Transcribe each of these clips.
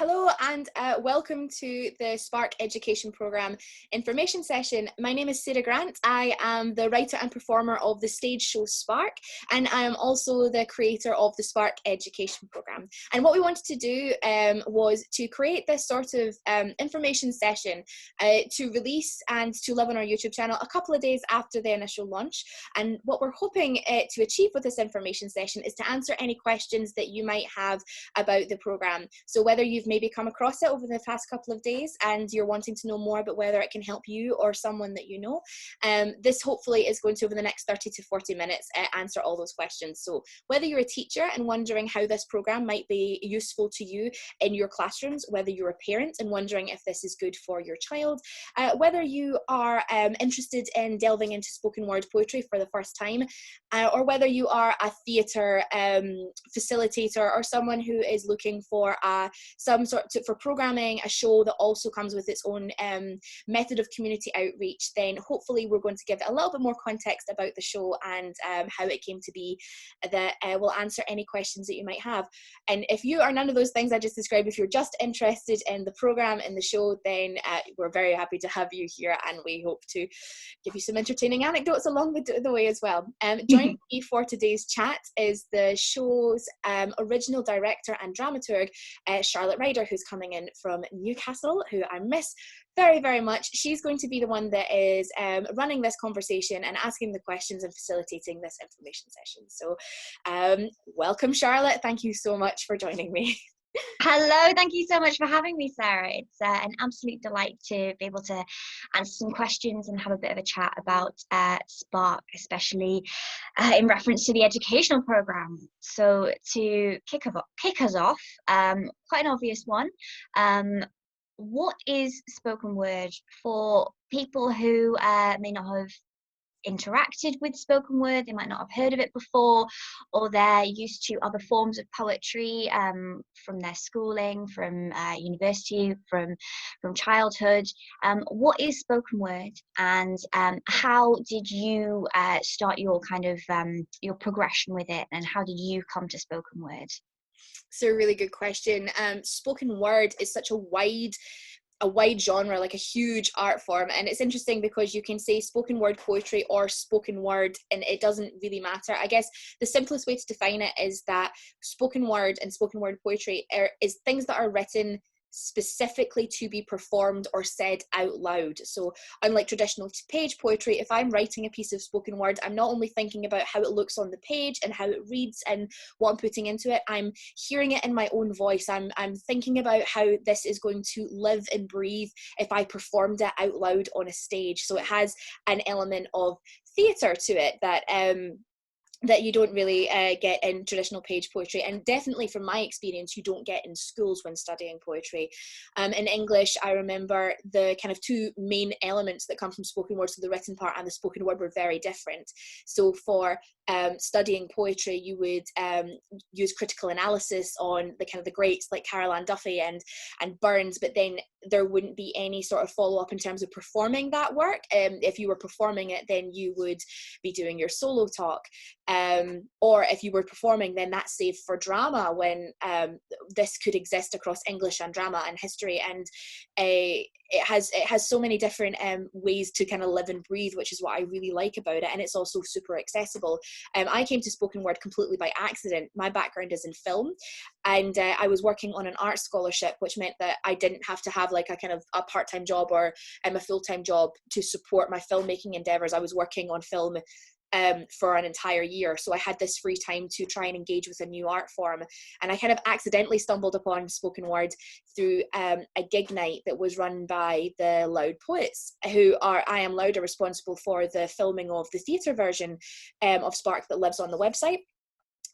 Hello and welcome to the Spark Education Programme information session. My name is Sarah Grant. I am the writer and performer of the stage show Spark, and I am also the creator of the Spark Education Programme. And what we wanted to do was to create this sort of information session to release and to live on our YouTube channel a couple of days after the initial launch. And what we're hoping to achieve with this information session is to answer any questions that you might have about the programme. So whether you've maybe come across it over the past couple of days and you're wanting to know more about whether it can help you or someone that you know, this hopefully is going to, over the next 30 to 40 minutes, answer all those questions. So whether you're a teacher and wondering how this programme might be useful to you in your classrooms, whether you're a parent and wondering if this is good for your child, whether you are interested in delving into spoken word poetry for the first time, or whether you are a theatre facilitator or someone who is looking for for programming a show that also comes with its own method of community outreach, then hopefully we're going to give it a little bit more context about the show and how it came to be, that will answer any questions that you might have. And if you are none of those things I just described, if you're just interested in the programme and the show, then we're very happy to have you here, and we hope to give you some entertaining anecdotes along the way as well. Joining me for today's chat is the show's original director and dramaturg, Charlotte Ryder, who's coming in from Newcastle, who I miss very, very much. She's going to be the one that is running this conversation and asking the questions and facilitating this information session. So welcome, Charlotte. Thank you so much for joining me. Hello, thank you so much for having me, Sarah. It's an absolute delight to be able to answer some questions and have a bit of a chat about Spark, especially in reference to the educational programme. So to kick us off, quite an obvious one. What is spoken word for people who may not have interacted with spoken word? They might not have heard of it before, or they're used to other forms of poetry from their schooling, from university, from childhood. What is spoken word, and how did you start your kind of your progression with it, and how did you come to spoken word? So a really good question. Spoken word is such a wide genre, like a huge art form, and it's interesting because you can say spoken word poetry or spoken word and it doesn't really matter. I guess the simplest way to define it is that spoken word and spoken word poetry is things that are written specifically to be performed or said out loud. So unlike traditional page poetry, if I'm writing a piece of spoken word, I'm not only thinking about how it looks on the page and how it reads and what I'm putting into it, I'm hearing it in my own voice. I'm thinking about how this is going to live and breathe if I performed it out loud on a stage. So it has an element of theatre to it that you don't really get in traditional page poetry, and definitely from my experience you don't get in schools when studying poetry. In English, I remember the kind of two main elements that come from spoken word, so the written part and the spoken word, were very different. So for studying poetry, you would use critical analysis on the kind of the greats like Carol Ann Duffy and Burns, but then there wouldn't be any sort of follow-up in terms of performing that work. If you were performing it, then you would be doing your solo talk. Or if you were performing, then that's saved for drama, when this could exist across English and drama and history, and it has so many different ways to kind of live and breathe, which is what I really like about it, and it's also super accessible. I came to spoken word completely by accident. My background is in film, and I was working on an art scholarship, which meant that I didn't have to have like a kind of a part-time job or a full-time job to support my filmmaking endeavors. I was working on film for an entire year, so I had this free time to try and engage with a new art form, and I kind of accidentally stumbled upon spoken word through a gig night that was run by the Loud Poets, who are I Am Louder, responsible for the filming of the theatre version of Spark that lives on the website.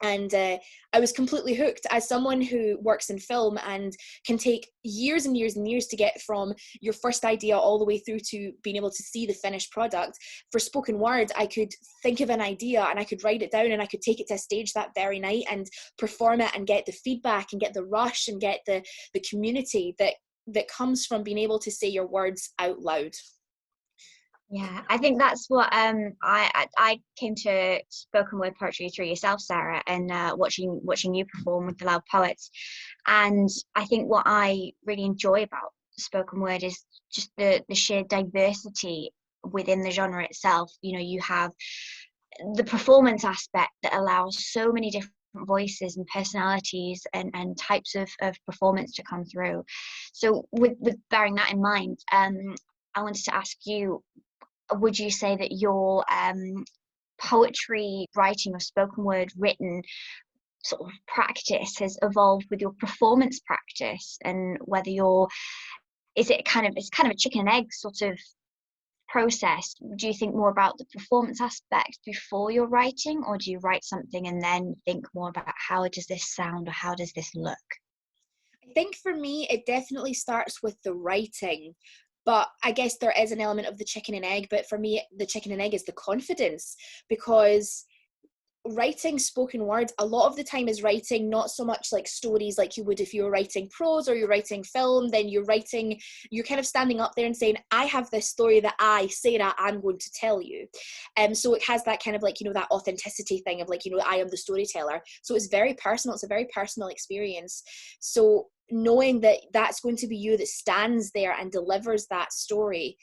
And I was completely hooked. As someone who works in film and can take years and years and years to get from your first idea all the way through to being able to see the finished product, for spoken word, I could think of an idea and I could write it down and I could take it to stage that very night and perform it and get the feedback and get the rush and get the community that comes from being able to say your words out loud. Yeah, I think that's what I came to spoken word poetry through yourself, Sarah, and watching you perform with the Loud Poets. And I think what I really enjoy about spoken word is just the sheer diversity within the genre itself. You know, you have the performance aspect that allows so many different voices and personalities and types of performance to come through. So with bearing that in mind, I wanted to ask you, would you say that your poetry writing or spoken word written sort of practice has evolved with your performance practice, and whether you're, is it kind of, it's kind of a chicken and egg sort of process? Do you think more about the performance aspect before you're writing, or do you write something and then think more about how does this sound or how does this look? I think for me, it definitely starts with the writing, but I guess there is an element of the chicken and egg. But for me, the chicken and egg is the confidence, because writing spoken word a lot of the time is writing not so much like stories like you would if you were writing prose or you're writing film. Then you're kind of standing up there and saying, I have this story that I, Sarah, I'm going to tell you. So it has that kind of like, that authenticity thing of like, I am the storyteller. So it's very personal. It's a very personal experience. So knowing that that's going to be you that stands there and delivers that story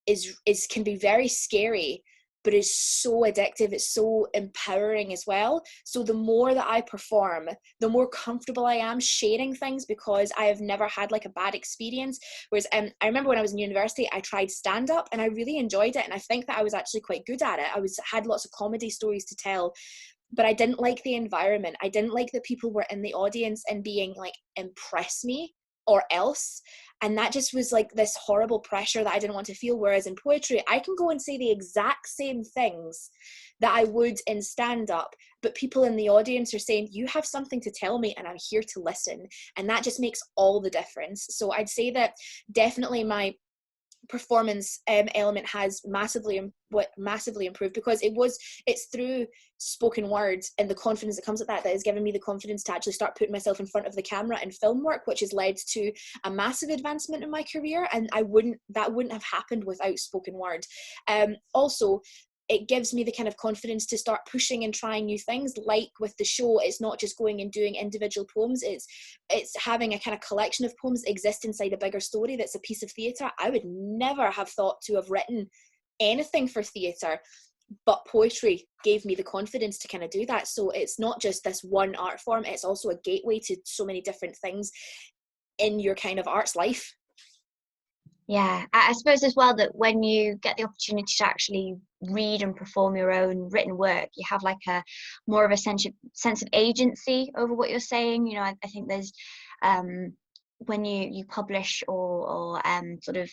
is can be very scary, but it's so addictive. It's so empowering as well. So the more that I perform, the more comfortable I am sharing things, because I have never had like a bad experience. Whereas I remember when I was in university, I tried stand up and I really enjoyed it, and I think that I was actually quite good at it. Had lots of comedy stories to tell, but I didn't like the environment. I didn't like that people were in the audience and being like, impress me or else. And that just was like this horrible pressure that I didn't want to feel. Whereas in poetry, I can go and say the exact same things that I would in stand up, but people in the audience are saying, you have something to tell me and I'm here to listen. And that just makes all the difference. So I'd say that definitely my performance element has massively improved, because it's through spoken words and the confidence that comes with that has given me the confidence to actually start putting myself in front of the camera and film work, which has led to a massive advancement in my career. And that wouldn't have happened without spoken word. Also, it gives me the kind of confidence to start pushing and trying new things. Like with the show, it's not just going and doing individual poems, it's having a kind of collection of poems that exist inside a bigger story that's a piece of theatre. I would never have thought to have written anything for theatre, but poetry gave me the confidence to kind of do that. So it's not just this one art form, it's also a gateway to so many different things in your kind of arts life. Yeah, I suppose as well that when you get the opportunity to actually read and perform your own written work, you have like a more of a sense of agency over what you're saying. You know, I think there's when you publish or sort of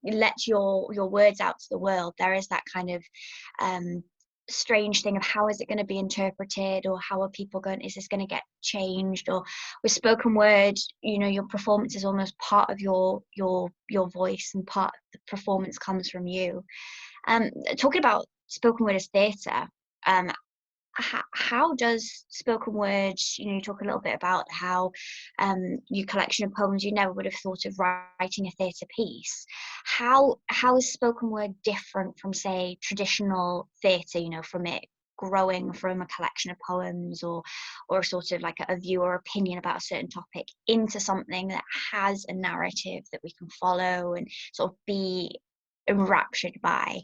let your words out to the world, there is that kind of strange thing of how is it going to be interpreted, or how are people going, is this going to get changed? Or with spoken word, you know, your performance is almost part of your voice, and part of the performance comes from you. Talking about spoken word as theatre, how does spoken word, you know, you talk a little bit about how your collection of poems, you never would have thought of writing a theatre piece. How is spoken word different from, say, traditional theatre, you know, from it growing from a collection of poems or sort of like a view or opinion about a certain topic into something that has a narrative that we can follow and sort of be enraptured by?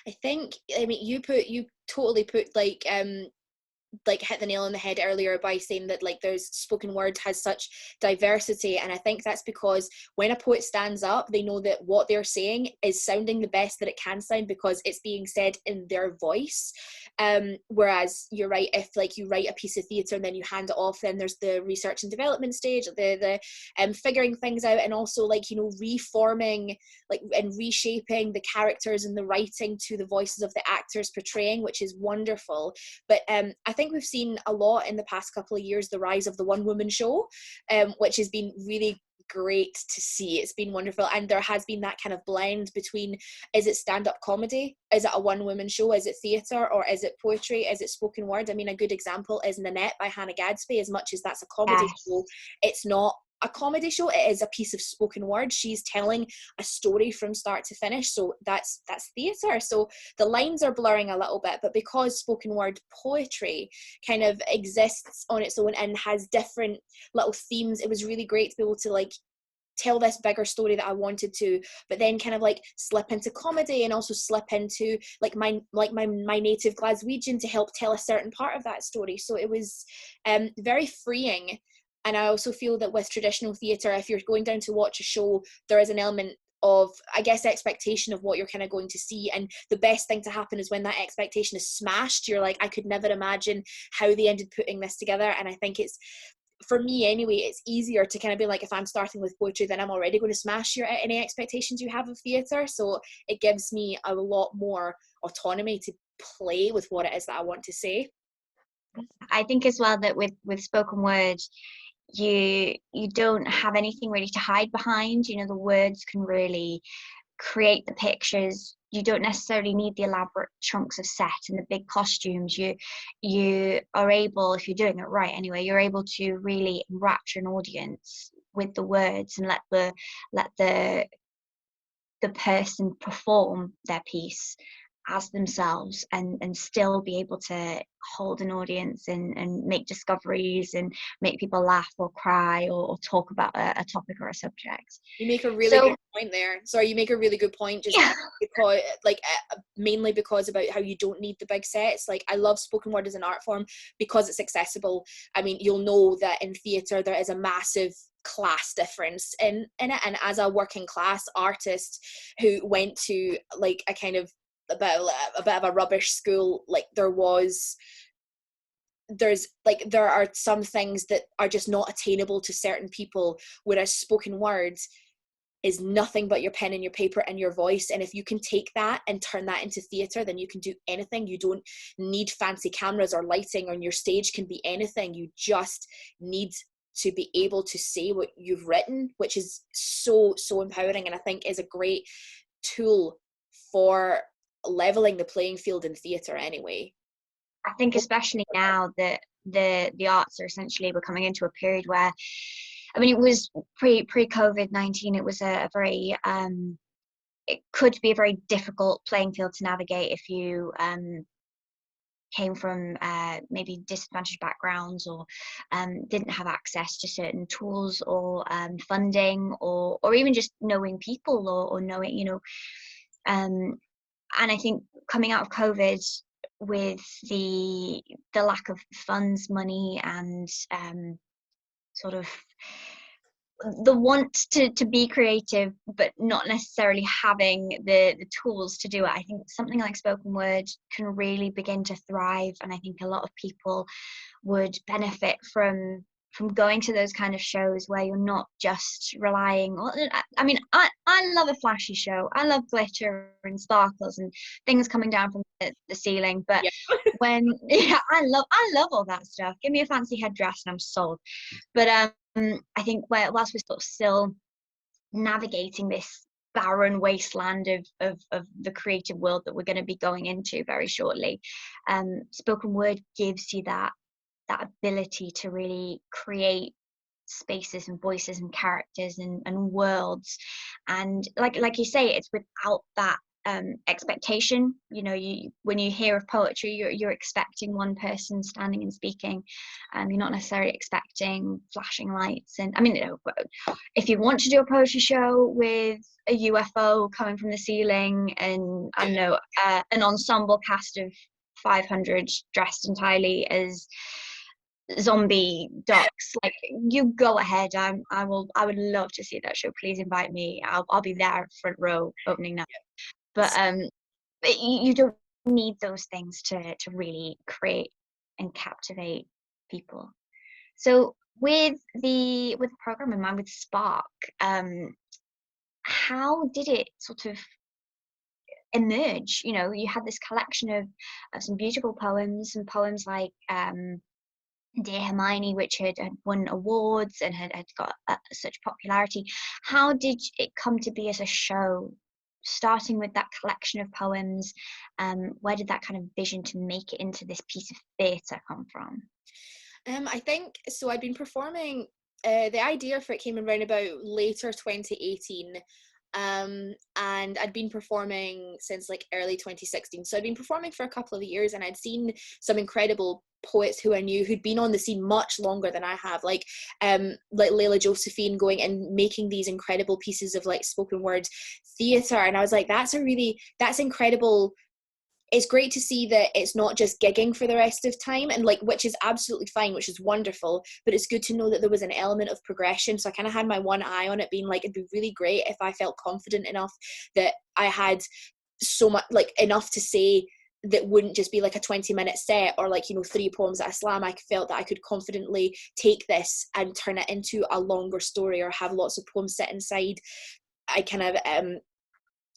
I think, I mean, you totally put like hit the nail on the head earlier by saying that like there's spoken word has such diversity. And I think that's because when a poet stands up, they know that what they're saying is sounding the best that it can sound, because it's being said in their voice. Whereas you're right, if like you write a piece of theatre and then you hand it off, then there's the research and development stage, the figuring things out, and also like, you know, reforming like and reshaping the characters and the writing to the voices of the actors portraying, which is wonderful. But I think we've seen a lot in the past couple of years the rise of the one woman show, which has been really great to see. It's been wonderful. And there has been that kind of blend between, is it stand-up comedy, is it a one woman show, is it theatre, or is it poetry, is it spoken word? I mean, a good example is Nanette by Hannah Gadsby. As much as that's a comedy Yes. show, it's not a comedy show, it is a piece of spoken word. She's telling a story from start to finish, so that's theatre. So the lines are blurring a little bit, but because spoken word poetry kind of exists on its own and has different little themes, it was really great to be able to like tell this bigger story that I wanted to, but then kind of like slip into comedy and also slip into like my native Glaswegian to help tell a certain part of that story. So it was very freeing. And I also feel that with traditional theatre, if you're going down to watch a show, there is an element of, I guess, expectation of what you're kind of going to see. And the best thing to happen is when that expectation is smashed, you're like, I could never imagine how they ended putting this together. And I think it's, for me anyway, it's easier to kind of be like, if I'm starting with poetry, then I'm already going to smash your any expectations you have of theatre. So it gives me a lot more autonomy to play with what it is that I want to say. I think as well that with spoken word, you don't have anything really to hide behind. You know, the words can really create the pictures. You don't necessarily need the elaborate chunks of set and the big costumes. You are able, if you're doing it right anyway, you're able to really enrapture an audience with the words and let the person perform their piece as themselves and still be able to hold an audience and make discoveries and make people laugh or cry or talk about a topic or a subject. You make a really good point there. Sorry, you make a really good point, just because, like, mainly because about how you don't need the big sets. Like, I love spoken word as an art form because it's accessible. I mean, you'll know that in theatre there is a massive class difference in it, and as a working class artist who went to like a kind of a bit of a rubbish school, like there are some things that are just not attainable to certain people, whereas spoken words is nothing but your pen and your paper and your voice. And if you can take that and turn that into theatre, then you can do anything. You don't need fancy cameras or lighting, on your stage can be anything. You just need to be able to say what you've written, which is so empowering, and I think is a great tool for leveling the playing field in theatre anyway. I think especially now that the arts are essentially, we're coming into a period where, I mean, it was pre-COVID-19, it was a very it could be a very difficult playing field to navigate if you came from maybe disadvantaged backgrounds or didn't have access to certain tools or funding or even just knowing people or knowing, you know, and I think coming out of COVID with the lack of funds, money, and sort of the want to be creative, but not necessarily having the tools to do it, I think something like spoken word can really begin to thrive. And I think a lot of people would benefit from going to those kind of shows where you're not just relying on, I mean, I love a flashy show. I love glitter and sparkles and things coming down from the ceiling. But when I love all that stuff. Give me a fancy headdress and I'm sold. But I think whilst we're sort of still navigating this barren wasteland of the creative world that we're going to be going into very shortly, spoken word gives you that ability to really create spaces and voices and characters and worlds, and like you say, it's without that expectation. You know, when you hear of poetry, you're expecting one person standing and speaking, you're not necessarily expecting flashing lights. And I mean, you know, if you want to do a poetry show with a UFO coming from the ceiling and I don't know, an ensemble cast of 500 dressed entirely as zombie ducks, like, you go ahead. I would love to see that show. Please invite me. I'll be there front row opening night. But you don't need those things to really create and captivate people. So with the program in mind, with Spark, how did it sort of emerge? You know, you had this collection of some beautiful poems, and poems like Dear Hermione, which had won awards and had got such popularity. How did it come to be as a show, starting with that collection of poems? Where did that kind of vision to make it into this piece of theatre come from? I think so. I'd been performing the idea for it came around about later 2018. And I'd been performing since like early 2016. So I'd been performing for a couple of years, and I'd seen some incredible poets who I knew who'd been on the scene much longer than I have, like Layla Josephine, going and making these incredible pieces of like spoken word theatre. And I was like, that's incredible. It's great to see that it's not just gigging for the rest of time, and like, which is absolutely fine, which is wonderful, but it's good to know that there was an element of progression. So I kind of had my one eye on it, being like, it'd be really great if I felt confident enough that I had so much, like enough to say that wouldn't just be like a 20-minute set, or like, you know, 3 poems at a slam. I felt that I could confidently take this and turn it into a longer story, or have lots of poems set inside I kind of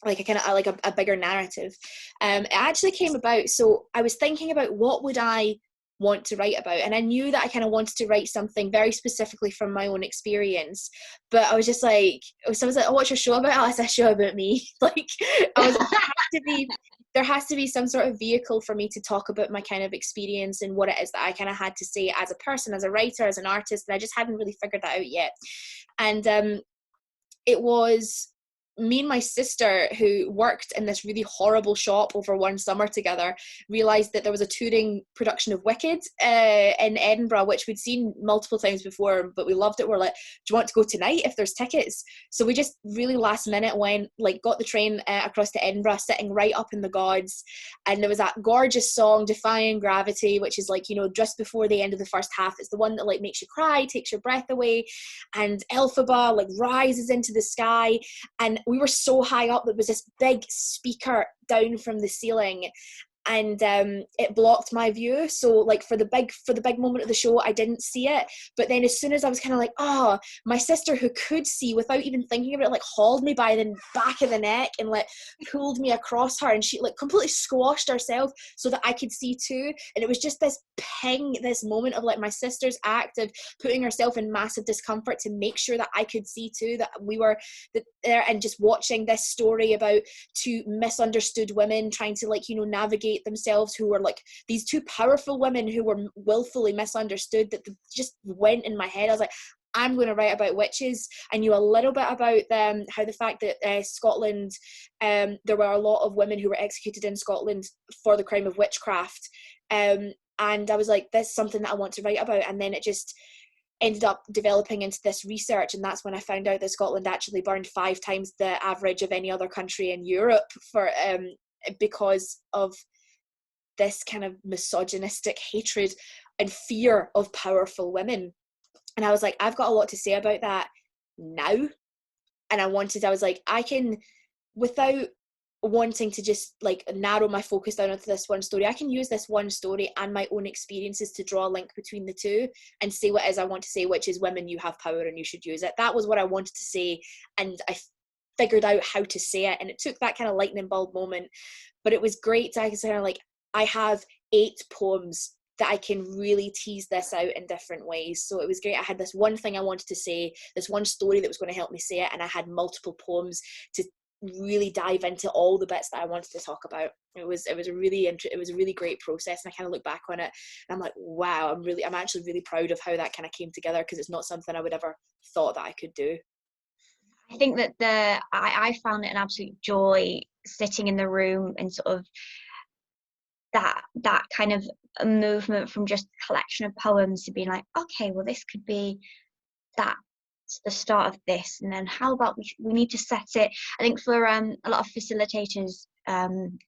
like a bigger narrative. It actually came about, so I was thinking about what would I want to write about, and I knew that I kind of wanted to write something very specifically from my own experience, but I was just like, so I was like, oh, what's your show about? Oh, it's a show about me. Like, I was like, there has to be some sort of vehicle for me to talk about my kind of experience and what it is that I kind of had to say as a person, as a writer, as an artist, and I just hadn't really figured that out yet. And it was me and my sister, who worked in this really horrible shop over one summer together, realised that there was a touring production of Wicked in Edinburgh, which we'd seen multiple times before, but we loved it. We're like, do you want to go tonight if there's tickets? So we just really last minute went, like, got the train across to Edinburgh, sitting right up in the gods, and there was that gorgeous song Defying Gravity, which is like, you know, just before the end of the first half. It's the one that like makes you cry, takes your breath away, and Elphaba like rises into the sky, and we were so high up, there was this big speaker down from the ceiling, and it blocked my view. So like for the big moment of the show, I didn't see it. But then as soon as I was kind of like, oh, my sister, who could see without even thinking about it, like hauled me by the back of the neck and like pulled me across her, and she like completely squashed herself so that I could see too. And it was just this ping, this moment of like my sister's act of putting herself in massive discomfort to make sure that I could see too, that we were there, and just watching this story about 2 misunderstood women trying to, like, you know, navigate themselves, who were like these 2 powerful women who were willfully misunderstood, that just went in my head. I was like, I'm going to write about witches. I knew a little bit about them, how the fact that Scotland, there were a lot of women who were executed in Scotland for the crime of witchcraft, and I was like, this is something that I want to write about. And then it just ended up developing into this research, and that's when I found out that Scotland actually burned 5 times the average of any other country in Europe for because of this kind of misogynistic hatred and fear of powerful women. And I was like, I've got a lot to say about that now. And I was like, I can, without wanting to just like narrow my focus down onto this one story, I can use this one story and my own experiences to draw a link between the 2 and say what it is I want to say, which is, women, you have power and you should use it. That was what I wanted to say, and I figured out how to say it. And it took that kind of lightning bulb moment, but it was great to kind of like, I have 8 poems that I can really tease this out in different ways. So it was great. I had this one thing I wanted to say, this one story that was going to help me say it, and I had multiple poems to really dive into all the bits that I wanted to talk about. It was a really great process, and I kind of look back on it and I'm like, wow, I'm actually really proud of how that kind of came together, because it's not something I would ever thought that I could do. I think that I found it an absolute joy sitting in the room and sort of that kind of a movement from just a collection of poems to being like, okay, well, this could be that the start of this, and then how about we need to set it. I think for a lot of facilitators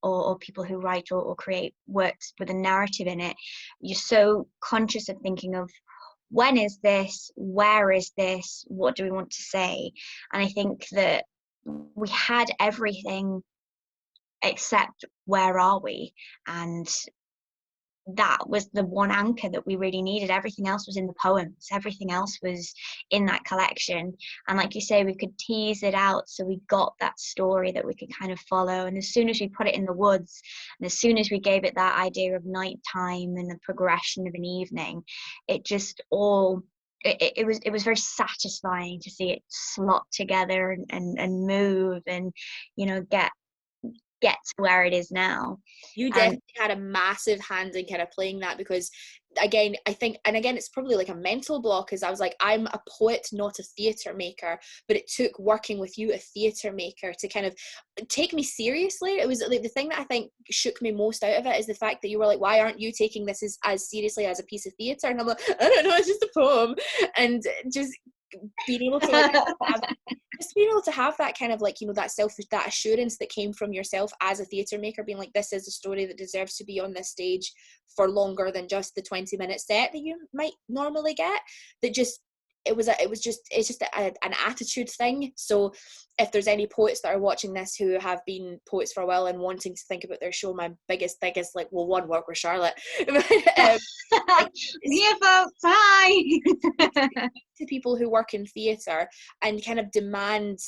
or people who write or create works with a narrative in it, you're so conscious of thinking of, when is this, where is this, what do we want to say? And I think that we had everything except where are we, and that was the one anchor that we really needed. Everything else was in the poems, everything else was in that collection, and like you say, we could tease it out, so we got that story that we could kind of follow. And as soon as we put it in the woods, and as soon as we gave it that idea of nighttime and the progression of an evening, it just all it was very satisfying to see it slot together and move, and, you know, get get to where it is now. You definitely had a massive hand in kind of playing that, because again, I think, and again, it's probably like a mental block, is I was like, I'm a poet, not a theatre maker, but it took working with you, a theatre maker, to kind of take me seriously. It was like the thing that I think shook me most out of it is the fact that you were like, why aren't you taking this as seriously as a piece of theatre? And I'm like, I don't know, it's just a poem. And just being able to have that kind of like, you know, that assurance that came from yourself as a theatre maker, being like, this is a story that deserves to be on this stage for longer than just the 20-minute set that you might normally get. That just it's just an attitude thing. So if there's any poets that are watching this who have been poets for a while and wanting to think about their show, my biggest thing is like, well, one, work with Charlotte. Yeah, folks, hi. To people who work in theatre and kind of demand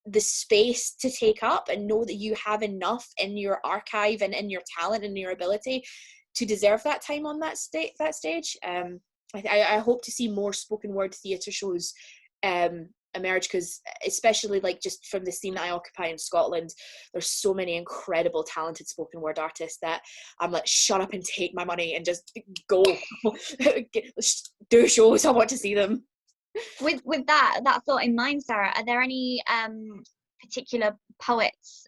the space to take up, and know that you have enough in your archive and in your talent and your ability to deserve that time on that stage. I hope to see more spoken word theatre shows emerge, because especially like just from the scene that I occupy in Scotland, there's so many incredible talented spoken word artists that I'm like, shut up and take my money and just go do shows. I want to see them. With that thought in mind, Sarah, are there any particular poets,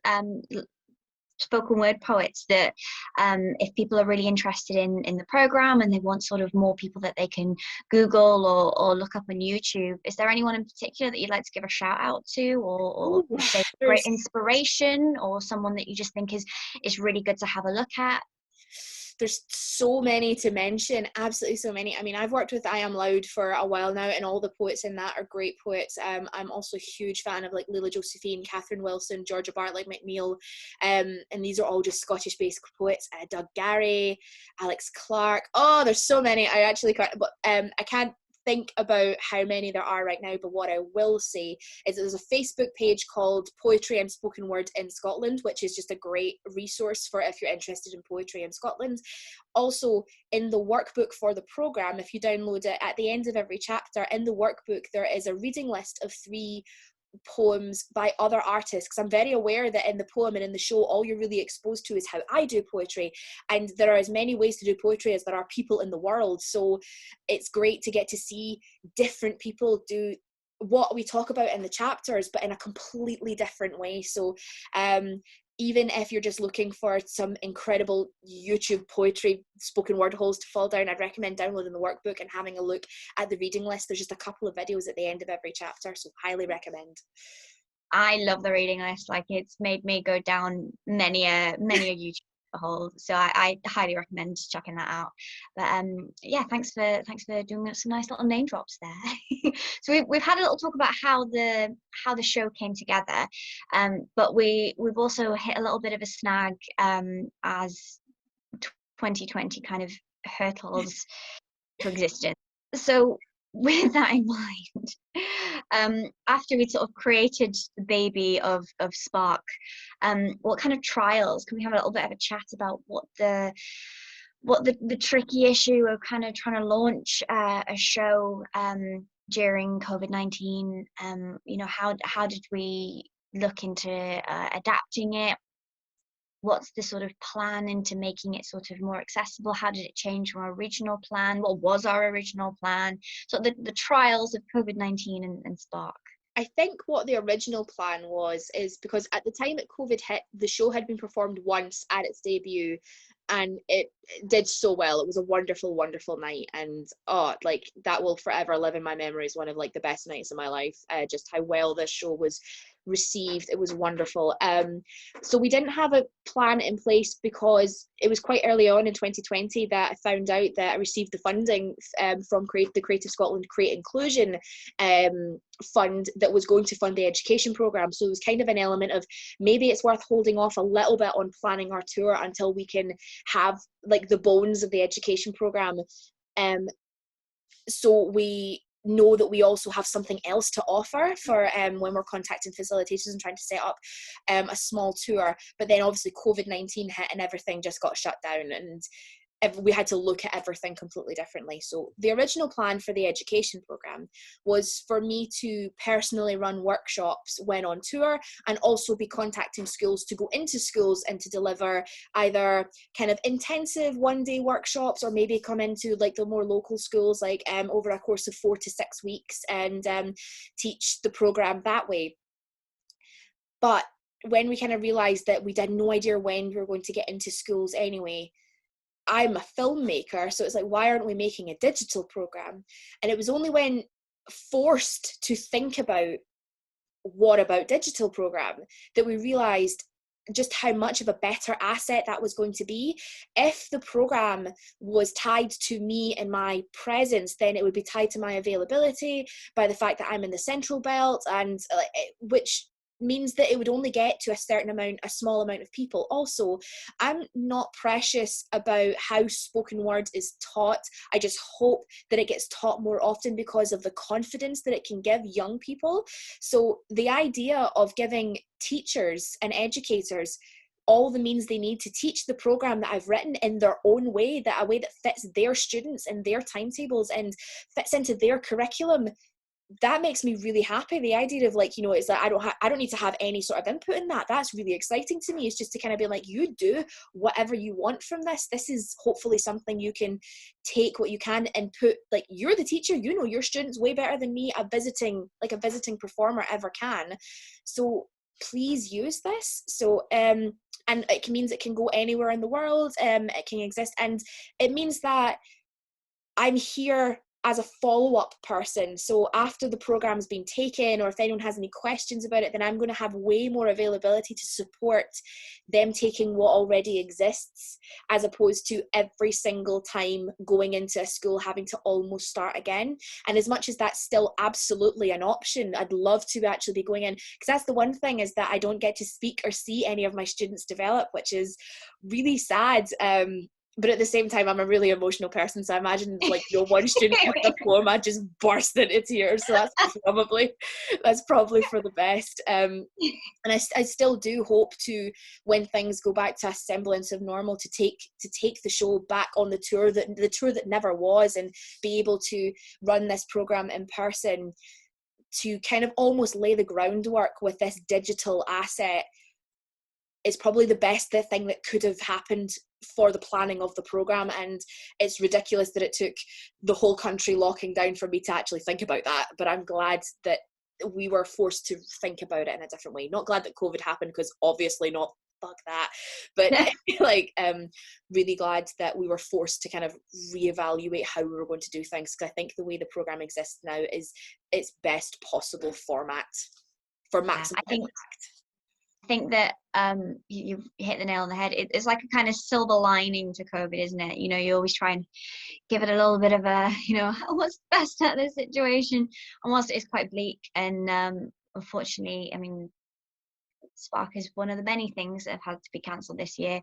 spoken word poets, that if people are really interested in the program and they want sort of more people that they can Google or look up on YouTube, is there anyone in particular that you'd like to give a shout out to, or say great inspiration, or someone that you just think is really good to have a look at? There's so many to mention, absolutely so many. I mean, I've worked with I Am Loud for a while now, and all the poets in that are great poets. I'm also a huge fan of like Leila Josephine, Catherine Wilson, Georgia Bartlett McNeil, and these are all just Scottish-based poets. Doug Gary, Alex Clark. Oh, there's so many. I actually can't, but I can't think about how many there are right now, but what I will say is there's a Facebook page called Poetry and Spoken Word in Scotland, which is just a great resource for if you're interested in poetry in Scotland. Also, in the workbook for the programme, if you download it, at the end of every chapter in the workbook there is a reading list of 3 poems by other artists, because I'm very aware that in the poem and in the show all you're really exposed to is how I do poetry, and there are as many ways to do poetry as there are people in the world. So it's great to get to see different people do what we talk about in the chapters, but in a completely different way. So even if you're just looking for some incredible YouTube poetry spoken word holes to fall down, I'd recommend downloading the workbook and having a look at the reading list. There's just a couple of videos at the end of every chapter, so highly recommend. I love the reading list. Like, it's made me go down many a YouTube hole, so I highly recommend checking that out. But yeah, thanks for doing some nice little name drops there. So we've had a little talk about how the show came together, but we've also hit a little bit of a snag as 2020 kind of hurtles to existence. So with that in mind, after we sort of created the baby of Spark, what kind of trials, can we have a little bit of a chat about what the tricky issue of kind of trying to launch a show during COVID-19? You know, how did we look into adapting it? What's the sort of plan into making it sort of more accessible? How did it change from our original plan? What was our original plan? So the trials of COVID-19 and Spark. I think what the original plan is because at the time that COVID hit, the show had been performed once at its debut, and it did so well. It was a wonderful, wonderful night, and like that will forever live in my memory as one of like the best nights of my life. Just how well this show was received. It was wonderful. So we didn't have a plan in place because it was quite early on in 2020 that I found out that I received the funding from the Creative Scotland Create Inclusion fund that was going to fund the education programme. So it was kind of an element of maybe it's worth holding off a little bit on planning our tour until we can have like the bones of the education programme. So we know that we also have something else to offer for when we're contacting facilitators and trying to set up a small tour. But then obviously COVID-19 hit and everything just got shut down, and we had to look at everything completely differently. So the original plan for the education program was for me to personally run workshops when on tour, and also be contacting schools to go into schools and to deliver either kind of intensive one-day workshops, or maybe come into like the more local schools, like over a course of 4 to 6 weeks, and teach the program that way. But when we kind of realized that we had no idea when we were going to get into schools anyway, I'm a filmmaker, so it's like, why aren't we making a digital program? And it was only when forced to think about what about digital program that we realized just how much of a better asset that was going to be. If the program was tied to me and my presence, then it would be tied to my availability by the fact that I'm in the Central Belt, and which means that it would only get to a small amount of people. Also, I'm not precious about how spoken word is taught. I just hope that it gets taught more often because of the confidence that it can give young people. So the idea of giving teachers and educators all the means they need to teach the program that I've written in their own way, a way that fits their students and their timetables and fits into their curriculum, that makes me really happy. The idea of like, it's like I don't need to have any sort of input in that. That's really exciting to me. It's just to kind of be like, you do whatever you want from this. This is hopefully something you can take what you can and put, like, you're the teacher, you know your students way better than me, a visiting performer ever can. So please use this. So and it means it can go anywhere in the world. It can exist, and it means that I'm here as a follow-up person. So after the program's been taken, or if anyone has any questions about it, then I'm going to have way more availability to support them taking what already exists, as opposed to every single time going into a school having to almost start again. And as much as that's still absolutely an option, I'd love to actually be going in, because that's the one thing, is that I don't get to speak or see any of my students develop, which is really sad. But at the same time, I'm a really emotional person, so I imagine like one student with a diploma just burst into tears. So that's probably for the best. And I still do hope to, when things go back to a semblance of normal, to take the show back on the tour that never was, and be able to run this program in person, to kind of almost lay the groundwork with this digital asset. Is probably the best thing that could have happened for the planning of the program. And it's ridiculous that it took the whole country locking down for me to actually think about that. But I'm glad that we were forced to think about it in a different way. Not glad that COVID happened, because obviously not, fuck that. But really glad that we were forced to kind of reevaluate how we were going to do things. Because I think the way the program exists now is its best possible format for maximum impact. I think that you hit the nail on the head. It's like a kind of silver lining to COVID, isn't it? You always try and give it a little bit of a, what's best out of this situation. And whilst it is quite bleak, and unfortunately, I mean, Spark is one of the many things that have had to be cancelled this year.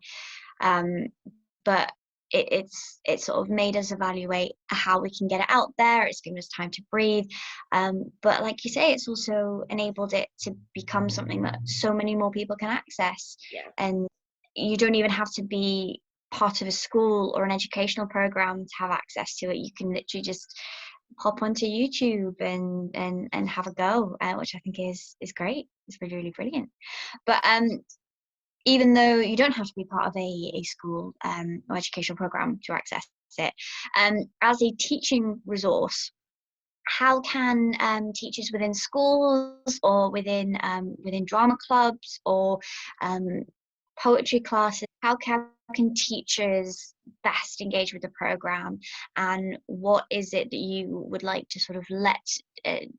But it's sort of made us evaluate how we can get it out there. It's given us time to breathe, but like you say, it's also enabled it to become something that so many more people can access. Yeah. And you don't even have to be part of a school or an educational program to have access to it. You can literally just hop onto YouTube and have a go, which I think is great. It's really, really brilliant. But even though you don't have to be part of a school or educational program to access it, as a teaching resource, how can teachers within schools or within drama clubs or poetry classes, how can teachers best engage with the program, and what is it that you would like to sort of let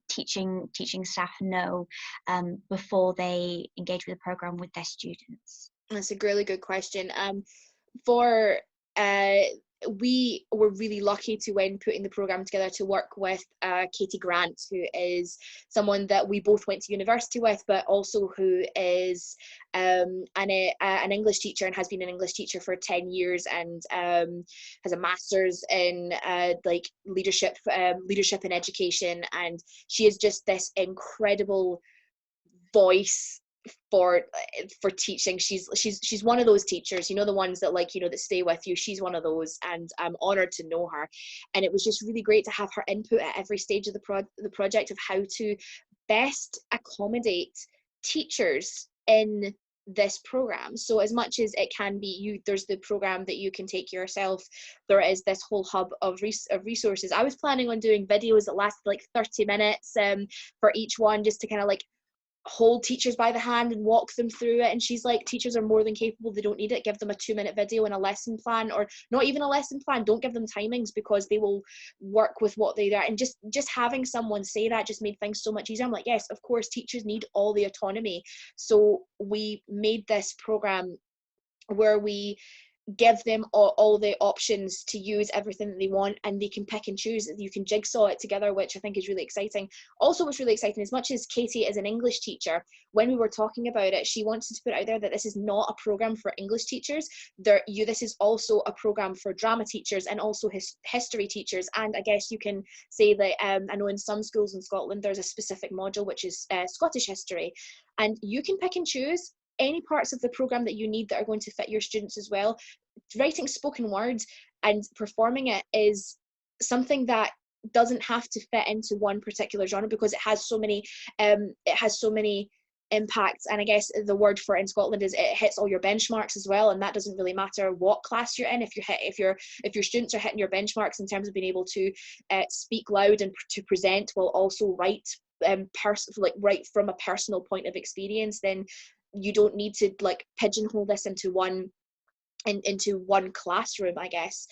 teaching staff know before they engage with the program with their students? That's a really good question. We were really lucky to, when putting the program together, to work with Katie Grant, who is someone that we both went to university with, but also who is an English teacher, and has been an English teacher for 10 years, and has a master's in leadership in education. And she is just this incredible voice for teaching. She's one of those teachers, you know, the ones that, like, you know, that stay with you. She's one of those, and I'm honored to know her. And it was just really great to have her input at every stage of the project of how to best accommodate teachers in this program. So as much as it can be there's the program that you can take yourself, there is this whole hub of resources. I was planning on doing videos that lasted like 30 minutes for each one, just to kind of like hold teachers by the hand and walk them through it. And she's like, teachers are more than capable, they don't need it. Give them a 2-minute video and a lesson plan, or not even a lesson plan. Don't give them timings, because they will work with what they are. And just having someone say that just made things so much easier. I'm like, yes, of course, teachers need all the autonomy. So we made this program where we give them all the options to use everything that they want, and they can pick and choose. You can jigsaw it together, which I think is really exciting. Also, what's really exciting, as much as Katie is an English teacher, when we were talking about it, she wanted to put out there that this is not a program for English teachers. This is also a program for drama teachers and also history teachers. And I guess you can say that I know in some schools in Scotland there's a specific module which is Scottish history, and you can pick and choose any parts of the program that you need that are going to fit your students as well. Writing spoken words and performing it is something that doesn't have to fit into one particular genre, because it has so many impacts. And I guess the word for it in Scotland is it hits all your benchmarks as well, and that doesn't really matter what class you're in. If your students are hitting your benchmarks in terms of being able to speak loud and to present while also write write from a personal point of experience, then you don't need to like pigeonhole this into one classroom, I guess.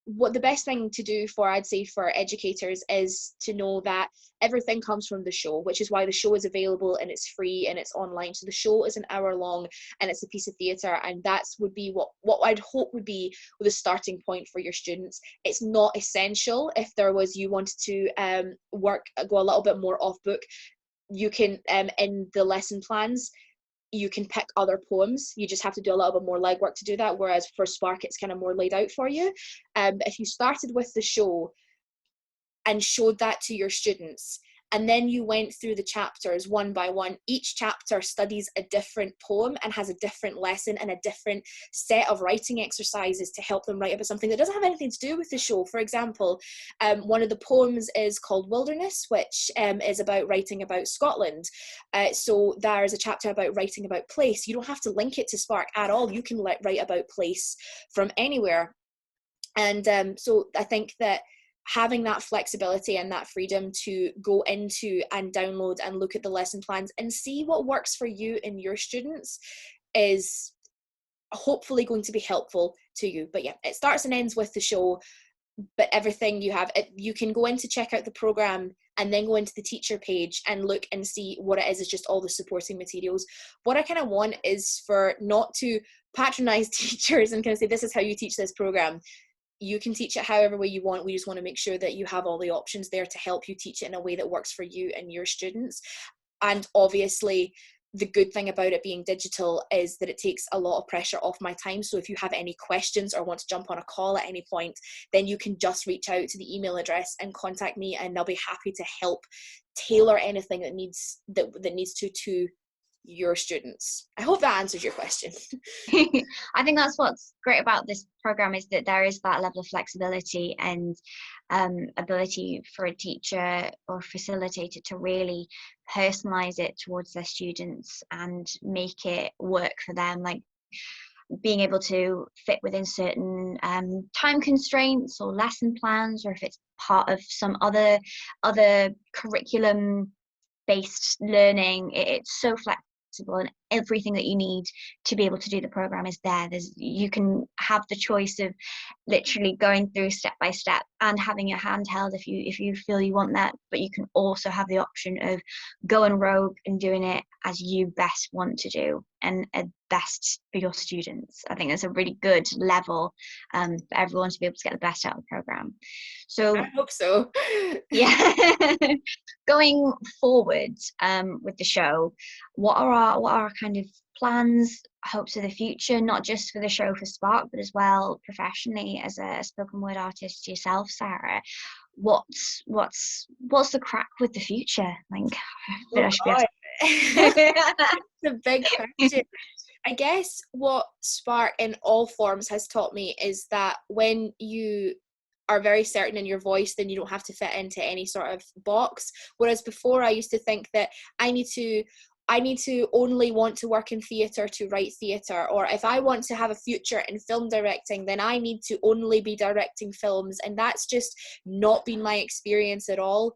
What the best thing to do I'd say for educators is to know that everything comes from the show, which is why the show is available and it's free and it's online. So the show is an hour long and it's a piece of theatre, and would be what I'd hope would be the starting point for your students. It's not essential. If you wanted to go a little bit more off book, you can in the lesson plans you can pick other poems. You just have to do a little bit more legwork to do that, whereas for Spark it's kind of more laid out for you. If you started with the show and showed that to your students, and then you went through the chapters one by one, each chapter studies a different poem and has a different lesson and a different set of writing exercises to help them write about something that doesn't have anything to do with the show. For example, one of the poems is called Wilderness, which is about writing about Scotland. So there's a chapter about writing about place. You don't have to link it to Spark at all. You can write about place from anywhere. And so I think that having that flexibility and that freedom to go into and download and look at the lesson plans and see what works for you and your students is hopefully going to be helpful to you. But yeah, it starts and ends with the show, but everything you can go in to check out the program and then go into the teacher page and look and see what it is just all the supporting materials. What I kind of want is for not to patronize teachers and kind of say, this is how you teach this program. You can teach it however way you want. We just want to make sure that you have all the options there to help you teach it in a way that works for you and your students. And obviously, the good thing about it being digital is that it takes a lot of pressure off my time. So if you have any questions or want to jump on a call at any point, then you can just reach out to the email address and contact me, and I'll be happy to help tailor anything that needs to your students. I hope that answers your question. I think that's what's great about this program, is that there is that level of flexibility and ability for a teacher or facilitator to really personalize it towards their students and make it work for them, like being able to fit within certain time constraints or lesson plans, or if it's part of some other curriculum based learning. It's so flexible, and everything that you need to be able to do the program is there. You can have the choice of literally going through step by step and having your hand held if you feel you want that, but you can also have the option of going rogue and doing it as you best want to do and best for your students. I think that's a really good level for everyone to be able to get the best out of the program. So I hope so. Yeah. Going forward with the show, what are our kind of plans, hopes of the future, not just for the show for Spark, but as well professionally as a spoken word artist yourself, Sarah? What's the crack with the future? Like, I should be It's a big question. I guess what Spark in all forms has taught me is that when you are very certain in your voice, then you don't have to fit into any sort of box. Whereas before I used to think that I need to only want to work in theatre to write theatre, or if I want to have a future in film directing, then I need to only be directing films. And that's just not been my experience at all.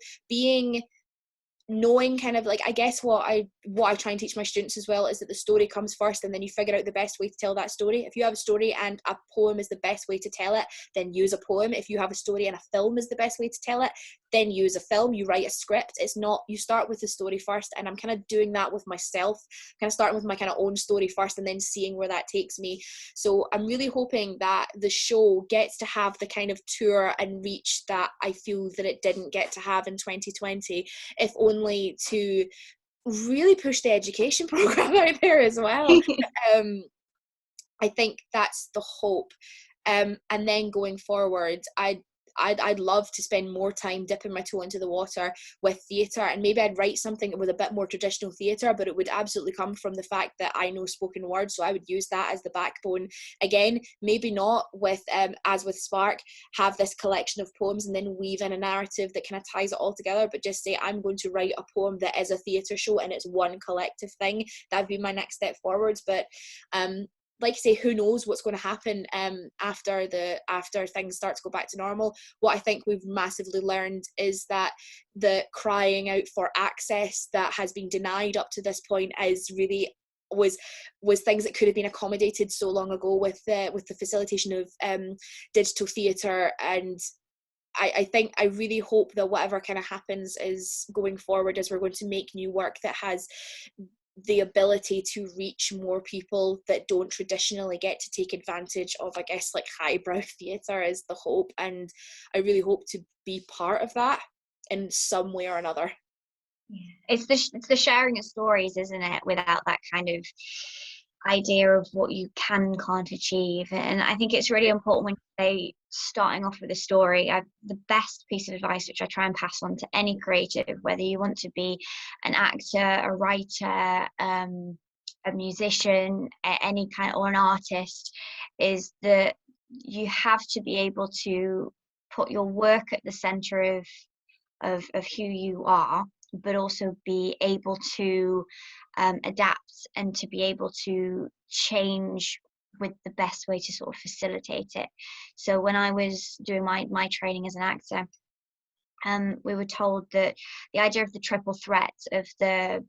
Knowing kind of like, I guess what I try and teach my students as well is that the story comes first, and then you figure out the best way to tell that story. If you have a story and a poem is the best way to tell it, then use a poem. If you have a story and a film is the best way to tell it, then use a film. You write a script. It's not, you start with the story first, and I'm kind of doing that with myself, kind of starting with my kind of own story first and then seeing where that takes me. So I'm really hoping that the show gets to have the kind of tour and reach that I feel that it didn't get to have in 2020, if only to really push the education program out there as well. I think that's the hope. And then going forward, I'd love to spend more time dipping my toe into the water with theatre, and maybe I'd write something with a bit more traditional theatre, but it would absolutely come from the fact that I know spoken word, so I would use that as the backbone. Again, maybe not with, as with Spark, have this collection of poems and then weave in a narrative that kind of ties it all together, but just say I'm going to write a poem that is a theatre show and it's one collective thing. That'd be my next step forwards. But like I say, who knows what's going to happen after things start to go back to normal. What I think we've massively learned is that the crying out for access that has been denied up to this point is really was things that could have been accommodated so long ago with the facilitation of digital theatre. And I think I really hope that whatever kind of happens is going forward, as we're going to make new work that has the ability to reach more people that don't traditionally get to take advantage of, I guess, like highbrow theatre is the hope. And I really hope to be part of that in some way or another. Yeah. It's the sharing of stories, isn't it, without that kind of idea of what you can't achieve. And I think it's really important when you say starting off with a story. The best piece of advice which I try and pass on to any creative, whether you want to be an actor, a writer, a musician, any kind, or an artist, is that you have to be able to put your work at the center of who you are, but also be able to adapt and to be able to change with the best way to sort of facilitate it. So when I was doing my training as an actor, we were told that the idea of the triple threat of the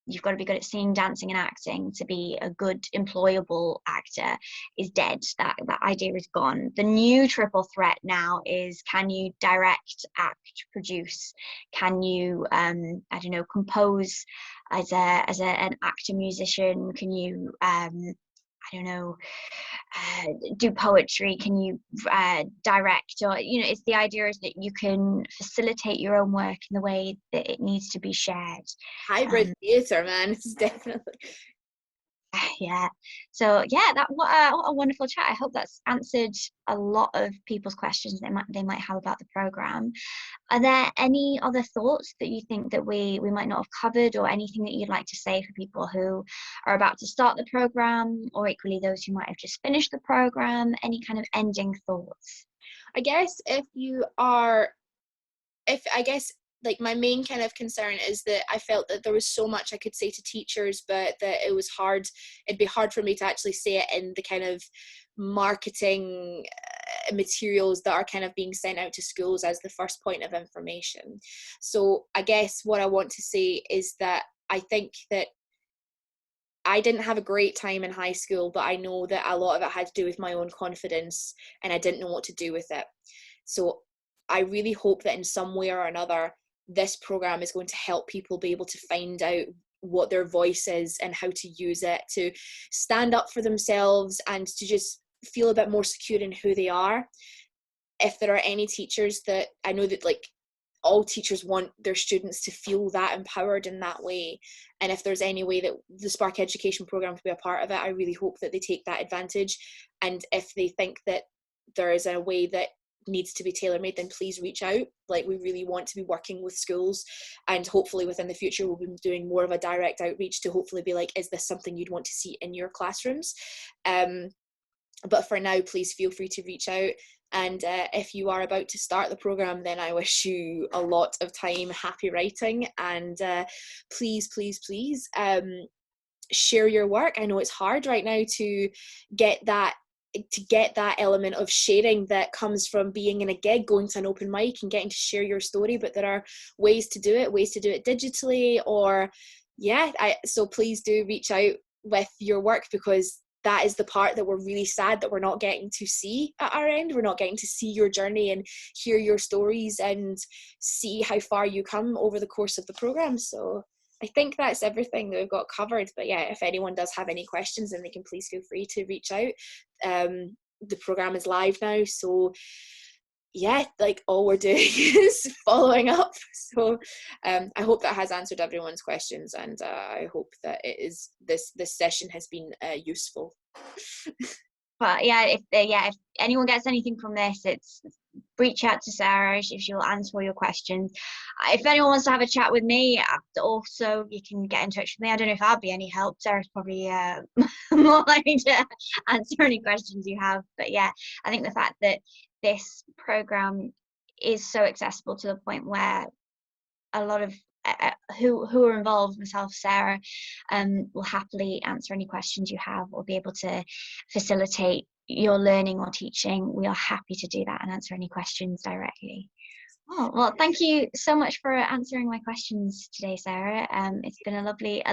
you've got to be good at singing, dancing and acting to be a good employable actor is dead. That idea is gone. The new triple threat now is, can you direct, act, produce? Can you I don't know, compose as an actor musician? Can you I don't know, do poetry? Can you direct? Or, you know, it's the idea is that you can facilitate your own work in the way that it needs to be shared. Hybrid theatre, man, it's definitely. Yeah. So yeah, what a wonderful chat. I hope that's answered a lot of people's questions they might have about the program. Are there any other thoughts that you think that we might not have covered, or anything that you'd like to say for people who are about to start the program, or equally those who might have just finished the program? Any kind of ending thoughts? I guess like my main kind of concern is that I felt that there was so much I could say to teachers, but that it'd be hard for me to actually say it in the kind of marketing materials that are kind of being sent out to schools as the first point of information. So I guess what I want to say is that I think that I didn't have a great time in high school, but I know that a lot of it had to do with my own confidence, and I didn't know what to do with it. So I really hope that in some way or another, this program is going to help people be able to find out what their voice is and how to use it to stand up for themselves and to just feel a bit more secure in who they are. If there are any teachers that I know that, like, all teachers want their students to feel that empowered in that way, and if there's any way that the Spark Education program can be a part of it, I really hope that they take that advantage. And if they think that there is a way that needs to be tailor-made, then please reach out. Like, we really want to be working with schools, and hopefully within the future we'll be doing more of a direct outreach to hopefully be like, is this something you'd want to see in your classrooms? But for now, please feel free to reach out. And if you are about to start the programme, then I wish you a lot of time, happy writing, and please share your work. I know it's hard right now to get that element of sharing that comes from being in a gig, going to an open mic and getting to share your story, but there are ways to do it digitally, or so please do reach out with your work, because that is the part that we're really sad that we're not getting to see at our end. We're not getting to see your journey and hear your stories and see how far you come over the course of the programme. So I think that's everything that we've got covered. But yeah, if anyone does have any questions, then they can please feel free to reach out. The programme is live now, so yeah, like all we're doing is following up. So I hope that has answered everyone's questions, and I hope that this session has been useful. But if anyone gets anything from this, it's reach out to Sarah. She'll answer all your questions. If anyone wants to have a chat with me, also you can get in touch with me. I don't know if I'll be any help. Sarah's probably more likely to answer any questions you have. But yeah, I think the fact that this program is so accessible to the point where a lot of who are involved, myself, Sarah, will happily answer any questions you have or be able to facilitate your learning or teaching. We are happy to do that and answer any questions directly. Oh, well, thank you so much for answering my questions today, Sarah. It's been a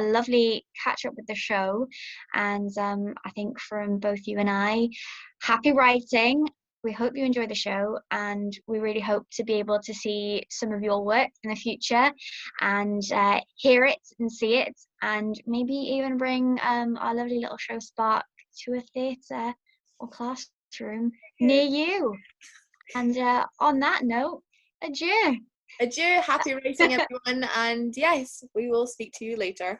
lovely catch up with the show, and I think from both you and I, happy writing. We hope you enjoy the show, and we really hope to be able to see some of your work in the future and hear it and see it, and maybe even bring our lovely little show Spark to a theatre or classroom near you. And on that note, adieu. Happy writing, everyone, and yes, we will speak to you later.